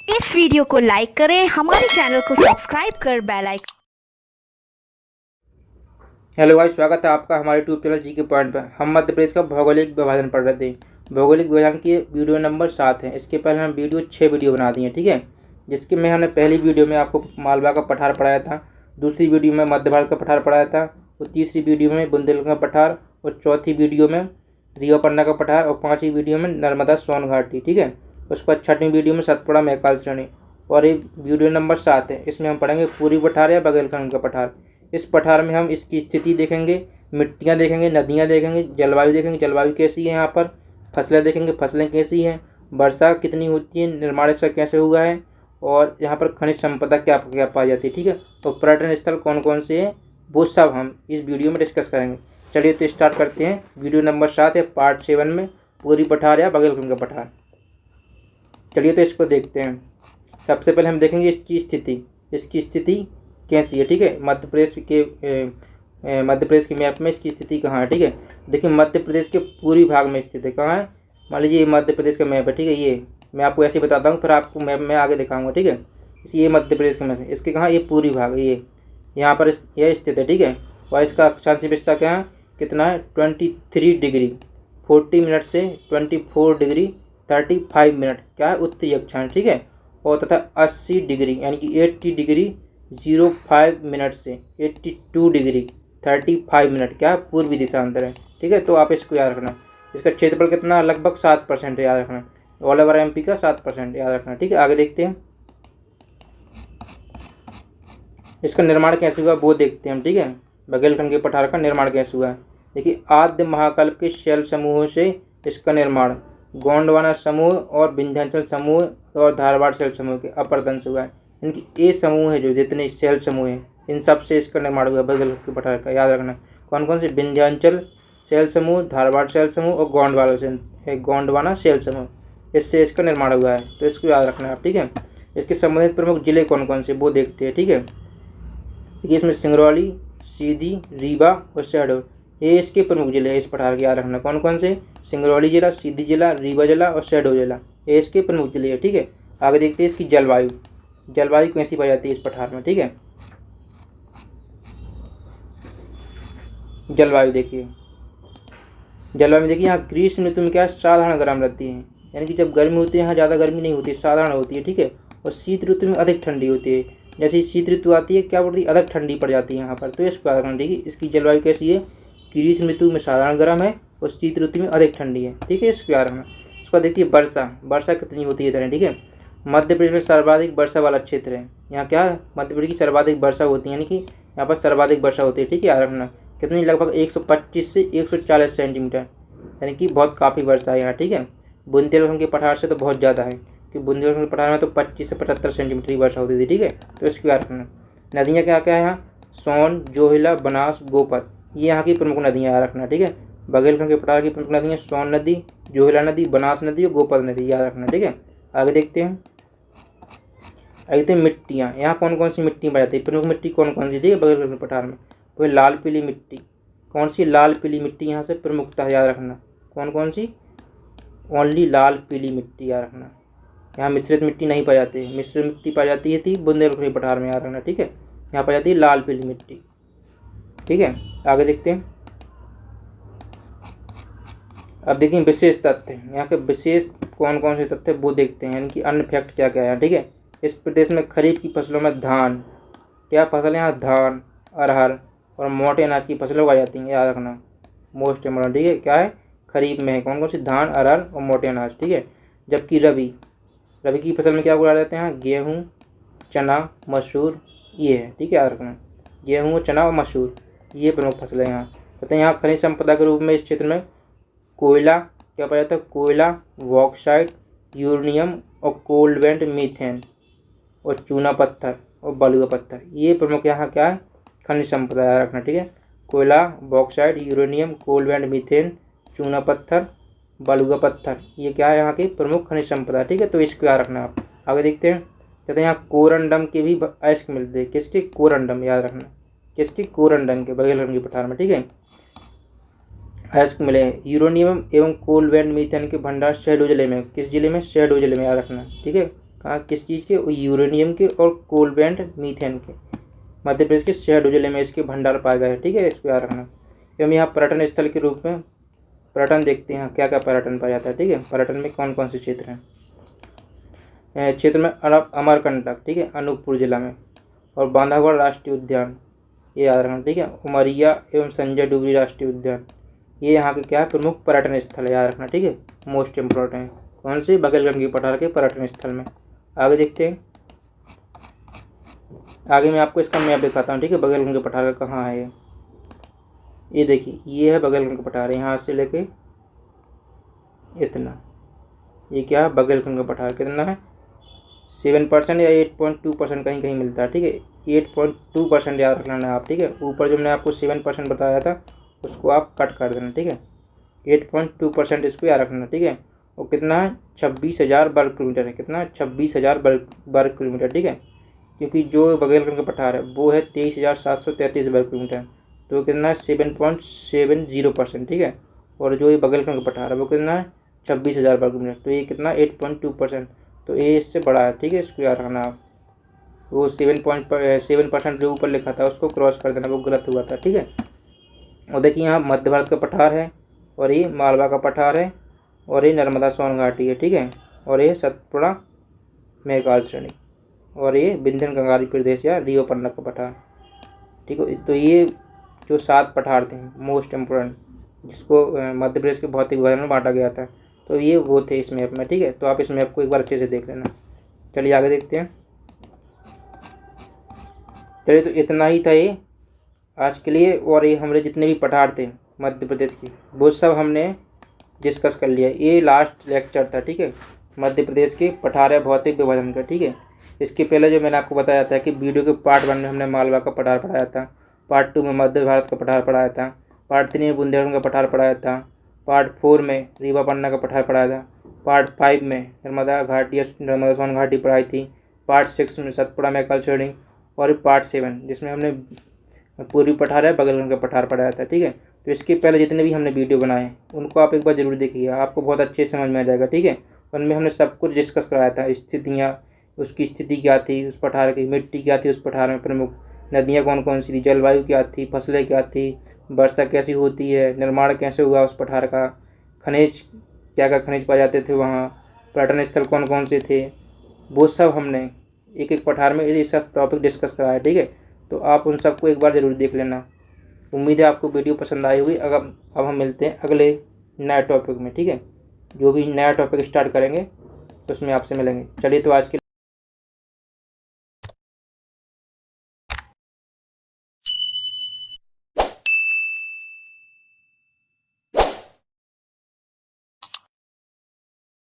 इस वीडियो को लाइक करें, हमारे चैनल को सब्सक्राइब कर बेल आइकन। हेलो गाइस, स्वागत है आपका हमारे यूट्यूब चैनल जी के पॉइंट पर। हम मध्य प्रदेश का भौगोलिक विभाजन पढ़ रहे थे। भौगोलिक विभाजन की वीडियो नंबर 7 है। इसके पहले हम 6 वीडियो बना दिए, ठीक है। जिसके में हमने पहली वीडियो में आपको मालवा का पठार पढ़ाया था, दूसरी वीडियो में मध्य भारत का पठार पढ़ाया था, और तीसरी वीडियो में बुंदेलखंड का पठार, और चौथी वीडियो में रीवा पन्ना का पठार, और पाँचवीं वीडियो में नर्मदा सोन घाटी, ठीक है। उसके बाद छठवीं वीडियो में सतपुड़ा मैकाल श्रेणी, और ये वीडियो नंबर 7 है। इसमें हम पढ़ेंगे पूर्वी पठार या बघेलखंड का पठार। इस पठार में हम इसकी स्थिति देखेंगे, मिट्टियाँ देखेंगे, नदियाँ देखेंगे, जलवायु देखेंगे, जलवायु कैसी है यहाँ पर, फसलें देखेंगे, फसलें कैसी हैं, वर्षा कितनी होती है, निर्माण इसका कैसे हुआ है, और यहाँ पर खनिज संपदा क्या क्या पाई जाती है, ठीक है। और पर्यटन स्थल कौन कौन से हैं वो सब हम इस वीडियो में डिस्कस करेंगे। चलिए तो स्टार्ट करते हैं। वीडियो नंबर 7 है, पार्ट 7 में पूर्वी पठार या बघेलखंड का पठार। चलिए तो इसको देखते हैं। सबसे पहले हम देखेंगे इसकी स्थिति कैसी है, ठीक है। मध्य प्रदेश के मैप में इसकी स्थिति कहाँ है, ठीक है। देखिए मध्य प्रदेश के पूर्वी भाग में स्थित है। कहाँ है, मान लीजिए ये मध्य प्रदेश का मैप है, ठीक है। ये मैं आपको ऐसे बताता हूँ, फिर आपको मैप में आगे दिखाऊंगा, ठीक है। ये मध्य प्रदेश का मैप है। इसके कहाँ, ये पूर्वी भाग, ये यहाँ पर यह स्थित है, ठीक है। और इसका अक्षांशीय विस्तार क्या है, कितना है, 23 डिग्री 40 मिनट से 24 डिग्री 35 मिनट क्या है, उत्तरी अक्षांश, ठीक है। और तथा 80 डिग्री यानी कि 80 डिग्री 05 मिनट से 82 डिग्री 35 मिनट क्या है, पूर्वी दिशांतर है, ठीक है। तो आप इसको याद रखना। इसका क्षेत्रफल कितना, लगभग 7% याद रखना। ऑल ओवर एमपी का 7% याद रखना, ठीक है। आगे देखते हैं इसका निर्माण कैसे हुआ वो देखते हैं हम, ठीक है। बघेलखंड के पठार का निर्माण कैसे हुआ है। देखिए आद्य महाकल्प के शैल समूहों से इसका निर्माण गोंडवाना समूह और विंध्याचल समूह और धारवाड़ शैल समूह के अपरदन से हुआ है। इनकी ये समूह है, जो जितने शैल समूह हैं इन सब से इसका निर्माण हुआ है बघेलखंड के पठार का। याद रखना कौन कौन से, विंध्याचल शैल समूह, धारवाड़ शैल समूह और गोंडवाना शैल समूह, इससे इसका निर्माण हुआ है। तो इसको याद रखना आप, ठीक है। इसके संबंधित प्रमुख जिले कौन कौन से वो देखते हैं, ठीक है। देखिए इसमें सिंगरौली, सीधी, रीवा और शहडोल, ये इसके प्रमुख जिले हैं इस पठार के। याद रखना कौन कौन से, सिंगरौली जिला, सीधी जिला, रीवा जिला और शहडोल जिला, ये इसके प्रमुख जिले हैं, ठीक है। आगे देखते हैं इसकी जलवायु कैसी पाई जाती है इस पठार में, ठीक है। जलवायु देखिए यहाँ ग्रीष्म ऋतु में क्या है, साधारण गर्म रहती है, यानी कि जब गर्मी होती है यहाँ ज़्यादा गर्मी नहीं होती है, साधारण होती है, ठीक है। और शीत ऋतु में अधिक ठंडी होती है। जैसे शीत ऋतु आती है क्या बोलती है, अधिक ठंडी पड़ जाती है यहाँ पर। तो इसको याद रखना, ठीक है। इसकी जलवायु कैसी है, ग्रीष्म ऋतु में साधारण गर्म है और शीत ऋतु में अधिक ठंडी है, ठीक है। इसको याद रखना। उसके बाद देखिए वर्षा कितनी होती है इधर, ठीक है। मध्य प्रदेश में सर्वाधिक वर्षा वाला क्षेत्र है। यहाँ क्या है, मध्य प्रदेश की सर्वाधिक वर्षा होती है, यानी कि यहाँ पर सर्वाधिक वर्षा होती है, ठीक है। याद रखना कितनी, लगभग 125 से 140 सेंटीमीटर, यानी कि बहुत काफ़ी वर्षा है यहाँ, ठीक है। बुंदेलखंड के पठार से तो बहुत ज़्यादा है, कि बुंदेलखंड के पठार में तो 25 से 75 सेंटीमीटर की वर्षा होती थी, ठीक है। तो इसको याद रखना। नदियाँ क्या क्या है यहाँ, सोन, जोहिला, बनास, गोपत, ये यहाँ की प्रमुख नदियाँ याद रखना, ठीक है। बघेलखंड के पठार की प्रमुख नदियाँ सोन नदी, जोहिला नदी, बनास नदी और गोपत नदी, याद रखना, ठीक है। आगे देखते हैं मिट्टियाँ। यहाँ कौन कौन सी मिट्टी पाई जाती है, प्रमुख मिट्टी कौन कौन सी, ठीक है, बघेलखंड के पठार में। वही लाल पीली मिट्टी, कौन सी, लाल पीली मिट्टी यहाँ से प्रमुखता है, याद रखना। कौन कौन सी, ओनली लाल पीली मिट्टी, याद रखना। यहाँ मिश्रित मिट्टी नहीं पाई जाती है, मिश्रित मिट्टी पाई जाती है थी बुंदेलखंड के पठार में, याद रखना, ठीक है। यहाँ पाई जाती है लाल पीली मिट्टी, ठीक है। आगे देखते हैं। अब देखिए विशेष तथ्य, यहाँ के विशेष कौन कौन से तथ्य वो देखते हैं, यानी कि अन्य फैक्ट क्या क्या है, ठीक है। इस प्रदेश में खरीफ की फसलों में धान, क्या फसल है यहाँ, धान, अरहर और मोटे अनाज की फसलें उगाई जाती हैं, याद रखना, मोस्ट इम्पोर्टेंट, ठीक है। क्या है, खरीफ में है कौन कौन सी, धान, अरहर और मोटे अनाज, ठीक है। जबकि रबी की फसल में क्या उगाया जाते हैं, गेहूँ, चना, मसूर, ये है, ठीक है। याद रखना गेहूँ, चना और मसूर, ये प्रमुख फसल है यहाँ। कहते हैं यहाँ खनिज संपदा के रूप में इस क्षेत्र में कोयला क्या पाया जाता है, कोयला, बॉक्साइट, यूरेनियम और कोलवेंट मीथेन और चूना पत्थर और बलुआ पत्थर, ये प्रमुख यहाँ क्या है, खनिज संपदा, याद रखना, ठीक है। कोयला, बॉक्साइट, यूरेनियम, कोलवेंट मीथेन, चूना पत्थर, बलुआ पत्थर, ये क्या है यहाँ की प्रमुख खनिज संपदा, ठीक है। तो इसको याद रखना आप। आगे देखते हैं। कहते हैं यहाँ कोरंडम के भी अयस्क मिलते हैं, किसके, कोरंडम, याद रखना, किसके, कोरंडम के, बघेलखंड के पठार में, ठीक है, अयस्क मिले हैं। यूरेनियम एवं कोलवेंट मीथेन के भंडार शहडोल जिले में, किस जिले में, शहडोल जिले में, याद रखना, ठीक है। कहाँ किस चीज़ के? यूरेनियम के और कोलबेंट मीथेन के। मध्य प्रदेश के शहडोल जिले में इसके भंडार पाए गए हैं, ठीक है, इस पर याद रखना। एवं यहाँ पर्यटन स्थल के रूप में पर्यटन देखते हैं क्या क्या पर्यटन पाया जाता है, ठीक है। पर्यटन में कौन कौन से क्षेत्र हैं? क्षेत्र में अमरकंटक, ठीक है, अनूपपुर जिला में, और बांधवगढ़ राष्ट्रीय उद्यान, ये याद रखना, ठीक है। उमरिया एवं संजय डुगरी राष्ट्रीय उद्यान, ये यहाँ के क्या है? प्रमुख पर्यटन स्थल है, याद रखना, ठीक है, मोस्ट इम्पोर्टेंट है। कौन से? बघेलखंड की पठार के पर्यटन स्थल में। आगे देखते हैं, आगे मैं आपको इसका मैप दिखाता हूँ, ठीक है। बघेलखंड के पठार का कहाँ है ये देखिए, ये है बघेलखंड का पठार, यहाँ से लेके इतना, ये क्या है? बघेलखंड का पठार। कितना है? 7% या 8.2% कहीं कहीं मिलता है, ठीक है। 8.2% याद रखना है आप, ठीक है। ऊपर जो मैंने आपको 7% बताया था उसको आप कट कर देना, ठीक है। 8.2% इसको याद रखना, ठीक है। और कितना है? 26,000 वर्ग किलोमीटर है। कितना? 26,000 वर्ग किलोमीटर, ठीक है। क्योंकि जो बघेलखंड का पठार है वो है 23,733 वर्ग किलोमीटर, तो कितना है? 7.70%, ठीक है। और जो ये बघेलखंड का पठार है वो कितना है? 26,000 वर्ग किलोमीटर, तो ये कितना? 8.2%, तो ये इससे बड़ा है, ठीक है। इसको याद रखना आप। वो 7% जो ऊपर लिखा था उसको क्रॉस कर देना, वो गलत हुआ था, ठीक है। और देखिए यहाँ मध्य भारत का पठार है, और ये मालवा का पठार है, और ये नर्मदा सोन घाटी है, ठीक है। और ये सतपुड़ा मेघाल श्रेणी, और ये विंध्यन गंगारी प्रदेश या रियो पन्ना का पठार, ठीक है। तो ये जो 7 पठार थे मोस्ट इम्पोर्टेंट, जिसको मध्य प्रदेश के भौतिक विभाजन में बांटा गया था, तो ये वो थे इस मैप में, ठीक है। तो आप इस मैप को एक बार अच्छे से देख लेना। चलिए आगे देखते हैं। चलिए, तो इतना ही था ये आज के लिए। और ये हमारे जितने भी पठार थे मध्य प्रदेश की, वो सब हमने डिस्कस कर लिया। ये लास्ट लेक्चर था, ठीक है, मध्य प्रदेश के पठार या भौतिक विभाजन का, ठीक है। इसके पहले जो मैंने आपको बताया था कि वीडियो के पार्ट 1 में हमने मालवा का पठार पढ़ाया था, पार्ट 2 में मध्य भारत का पठार पढ़ाया था, पार्ट 3 में बुंदेलखंड का पठार पढ़ाया था, पार्ट 4 में रीवा पन्ना का पठार पढ़ाया था, पार्ट 5 में नर्मदा घाटी या नर्मदा सोन घाटी पढ़ाई थी, पार्ट 6 में सतपुड़ा मेघाल श्रेणी, और पार्ट 7 जिसमें हमने पूर्वी पठार है बघेलखंड का पठार पढ़ाया था, ठीक है। तो इसके पहले जितने भी हमने वीडियो बनाए हैं उनको आप एक बार जरूर देखिए, आपको बहुत अच्छे समझ में आ जाएगा, ठीक है। उनमें हमने सब कुछ डिस्कस कराया था, स्थितियाँ, उसकी स्थिति क्या थी, उस पठार की मिट्टी क्या थी, उस पठार में प्रमुख नदियाँ कौन कौन सी थी, जलवायु क्या थी, फसलें क्या थी, वर्षा कैसी होती है, निर्माण कैसे हुआ उस पठार का, खनिज क्या क्या खनिज पाए जाते थे वहाँ, पर्यटन स्थल कौन कौन से थे, वो सब हमने एक एक पठार में ये सब टॉपिक डिस्कस कराया, ठीक है। तो आप उन सबको एक बार ज़रूर देख लेना। उम्मीद है आपको वीडियो पसंद आई होगी। अगर अब हम मिलते हैं अगले नए टॉपिक में, ठीक है। जो भी नया टॉपिक स्टार्ट करेंगे उसमें आपसे मिलेंगे। चलिए, तो आज के